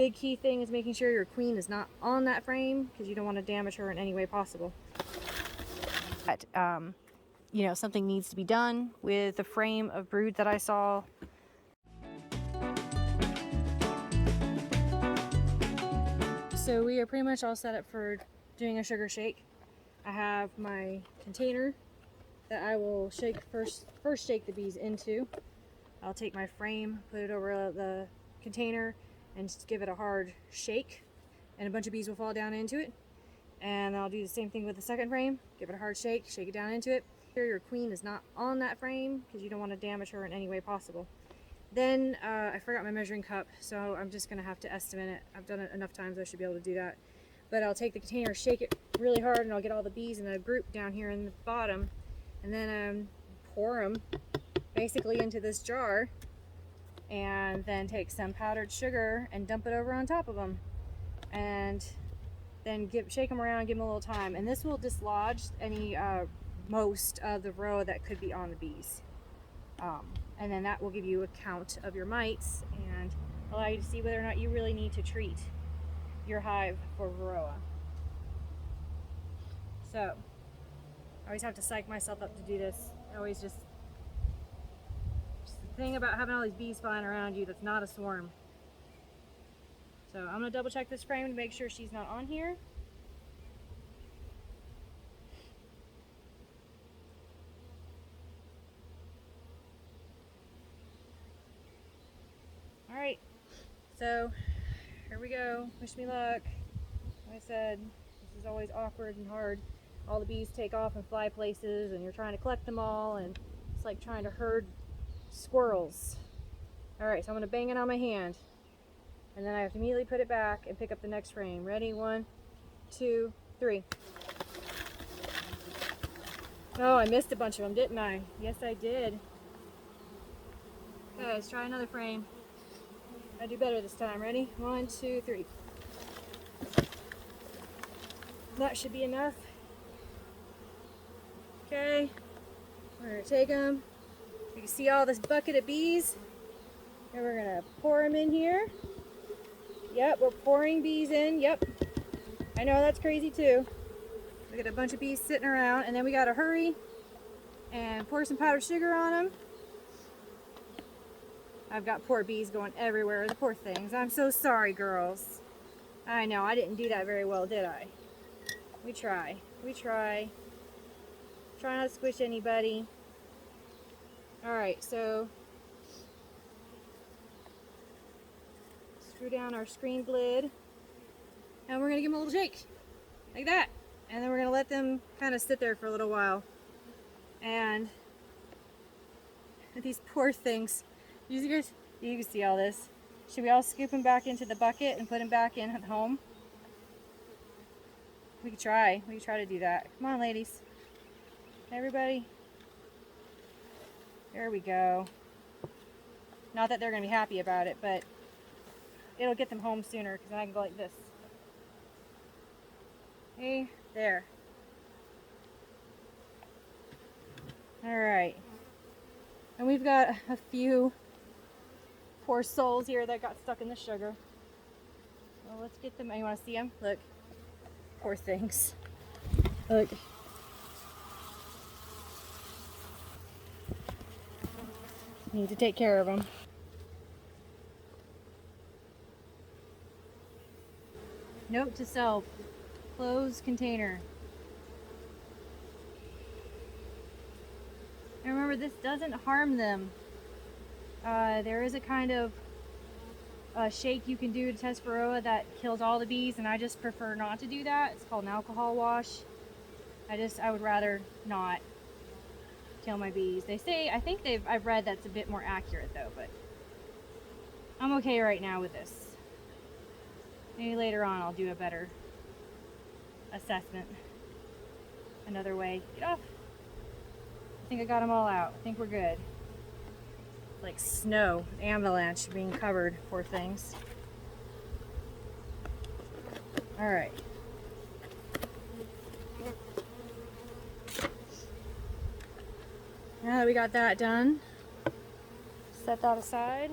Big key thing is making sure your queen is not on that frame because you don't want to damage her in any way possible. But, you know, something needs to be done with the frame of brood that I saw. So we are pretty much all set up for doing a sugar shake. I have my container that I will first shake the bees into. I'll take my frame, put it over the container, and just give it a hard shake, and a bunch of bees will fall down into it. And I'll do the same thing with the second frame, give it a hard shake it down into it. Here your queen is not on that frame because you don't want to damage her in any way possible. Then I forgot my measuring cup, so I'm just gonna have to estimate it. I've done it enough times I should be able to do that. But I'll take the container, shake it really hard, and I'll get all the bees in a group down here in the bottom, and then pour them basically into this jar, and then take some powdered sugar and dump it over on top of them, and then shake them around, give them a little time, and this will dislodge any most of the varroa that could be on the bees, and then that will give you a count of your mites and allow you to see whether or not you really need to treat your hive for varroa. So I always have to psych myself up to do this. I always just the thing about having all these bees flying around you that's not a swarm. So I'm gonna double check this frame to make sure she's not on here. All right, so here we go. Wish me luck. Like I said, this is always awkward and hard. All the bees take off and fly places, and you're trying to collect them all, and it's like trying to herd squirrels. All right, so I'm gonna bang it on my hand, and then I have to immediately put it back and pick up the next frame. Ready? 1, 2, 3. Oh, I missed a bunch of them, didn't I? Yes, I did. Okay, let's try another frame. I do better this time. Ready? 1, 2, 3. That should be enough. Okay, we're gonna take them. You can see all this bucket of bees, and we're gonna pour them in here. Yep, we're pouring bees in. Yep, I know that's crazy too. We got a bunch of bees sitting around, and then we gotta hurry and pour some powdered sugar on them. I've got poor bees going everywhere. The poor things. I'm so sorry, girls. I know I didn't do that very well, did I? We try. We try. Try not to squish anybody. Alright, so screw down our screen lid, and we're going to give them a little shake, like that. And then we're going to let them kind of sit there for a little while. And these poor things, you can see all this. Should we all scoop them back into the bucket and put them back in at home? We could try. We could try to do that. Come on, ladies. Everybody. There we go. Not that they're going to be happy about it, but it'll get them home sooner because I can go like this. Hey, there. Alright. And we've got a few poor souls here that got stuck in the sugar. Well, let's get them. You want to see them? Look. Poor things. Look. Need to take care of them. Note to self. Closed container. And remember, this doesn't harm them. There is a kind of shake you can do to test varroa that kills all the bees, and I just prefer not to do that. It's called an alcohol wash. I would rather not kill my bees. They say, I've read that's a bit more accurate though, but I'm okay right now with this. Maybe later on I'll do a better assessment. Another way. Get off. I think I got them all out. I think we're good. It's like snow, avalanche being covered, poor things. All right. Now that we got that done, set that aside.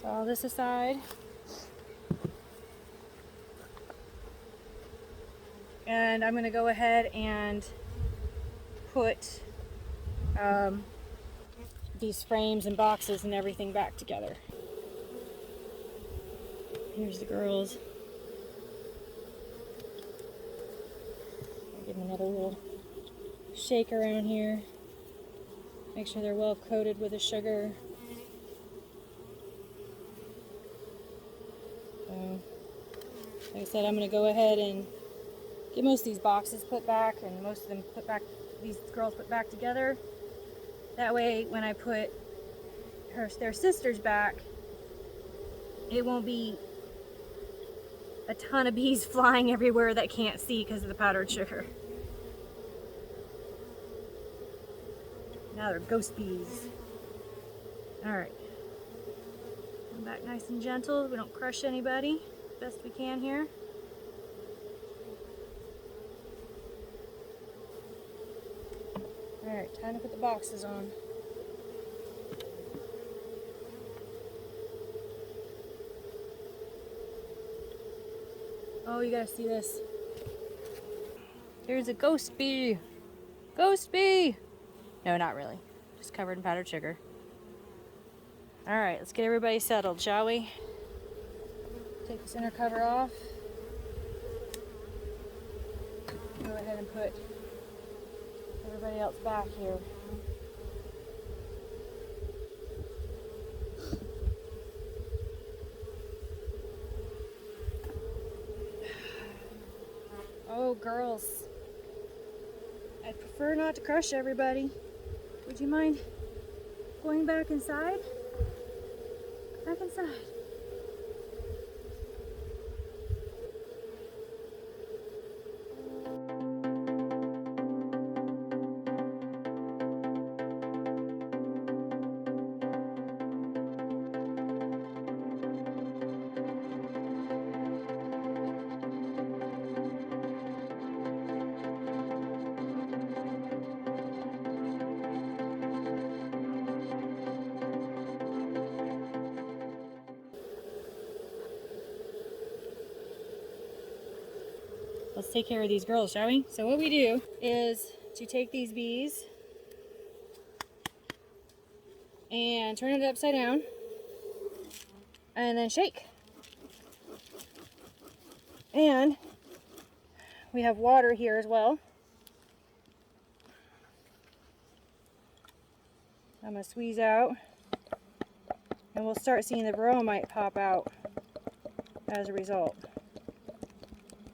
all this aside. And I'm going to go ahead and put these frames and boxes and everything back together. Here's the girls. I'll give them another little shake around here. Make sure they're well coated with the sugar. So, like I said, I'm going to go ahead and get most of these boxes put back, and most of them put back, these girls put back together. That way, when I put their sisters back, it won't be a ton of bees flying everywhere that can't see because of the powdered sugar. Now they're ghost bees. Alright. Come back nice and gentle. We don't crush anybody. Best we can here. Alright, time to put the boxes on. Oh, you gotta see this. There's a ghost bee. Ghost bee! No, not really. Just covered in powdered sugar. Alright, let's get everybody settled, shall we? Take this inner cover off. Go ahead and put everybody else back here. Oh, girls. I'd prefer not to crush everybody. Would you mind going back inside? Back inside. Let's take care of these girls, shall we? So what we do is to take these bees and turn it upside down and then shake. And we have water here as well. I'm going to squeeze out and we'll start seeing the varroa mite pop out as a result,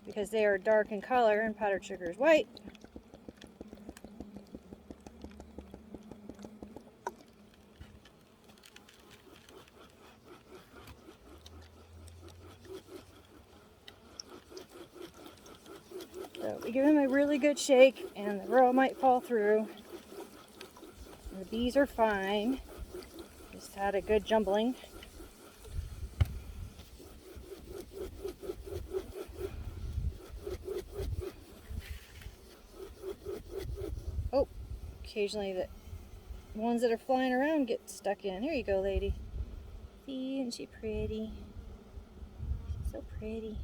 because they are dark in color and powdered sugar is white. So we give them a really good shake and the varroa might fall through. And the bees are fine. Just had a good jumbling. Oh, occasionally the ones that are flying around get stuck in. Here you go, lady. See, isn't she pretty? She's so pretty.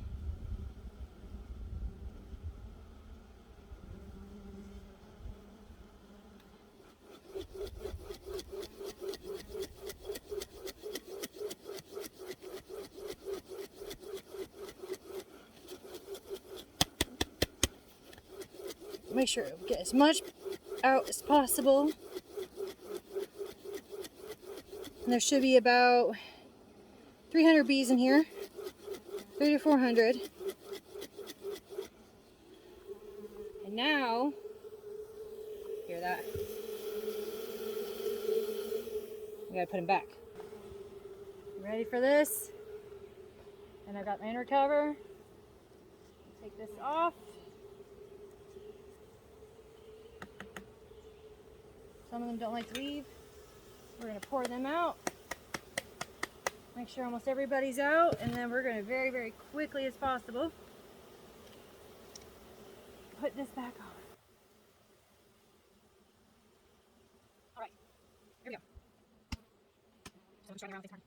Make sure to get as much out as possible. And there should be about 300 bees in here, 300 to 400. And now, hear that? We gotta put them back. Ready for this? And I've got my inner cover. Take this off. Some of them don't like to leave. We're going to pour them out. Make sure almost everybody's out. And then we're going to very, very quickly as possible put this back on. Alright. Here we go. Someone's running around with his hand.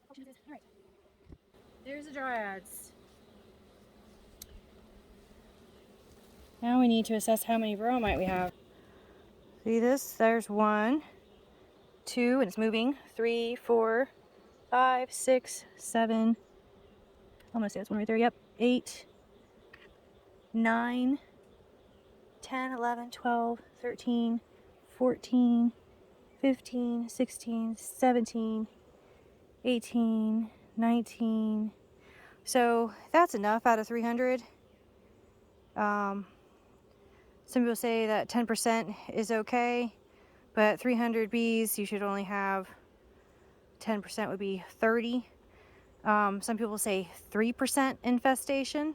Oh, chooses. All right. There's the dryads. Now we need to assess how many varroa mite we have. See this? There's 1, 2, and it's moving. 3, 4, 5, 6, 7. I'm gonna say that's one right there. Yep. 8, 9, 10, 11, 12, 13, 14, 15, 16, 17, 18, 19. So that's enough out of 300. Some people say that 10% is okay, but 300 bees, you should only have 10% would be 30. Some people say 3% infestation.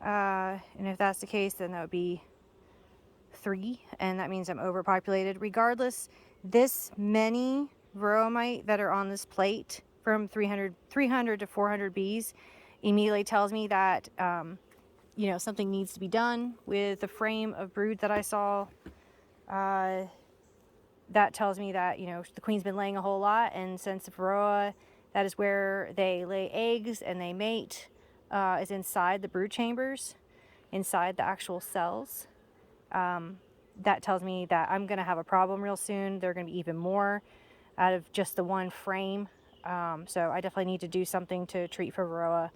And if that's the case, then that would be 3, and that means I'm overpopulated. Regardless, this many varroa mite that are on this plate from 300 to 400 bees immediately tells me that you know, something needs to be done with the frame of brood that I saw. That tells me that, you know, the queen's been laying a whole lot, and since the varroa, that is where they lay eggs and they mate, is inside the brood chambers, inside the actual cells. That tells me that I'm going to have a problem real soon. There are going to be even more out of just the one frame. So I definitely need to do something to treat for varroa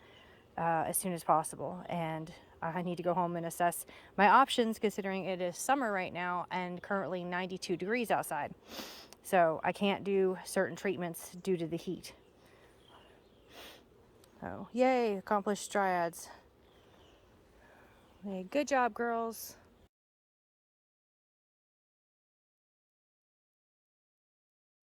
as soon as possible. And I need to go home and assess my options, considering it is summer right now and currently 92 degrees outside. So I can't do certain treatments due to the heat. So yay, accomplished dryads. Hey, good job, girls.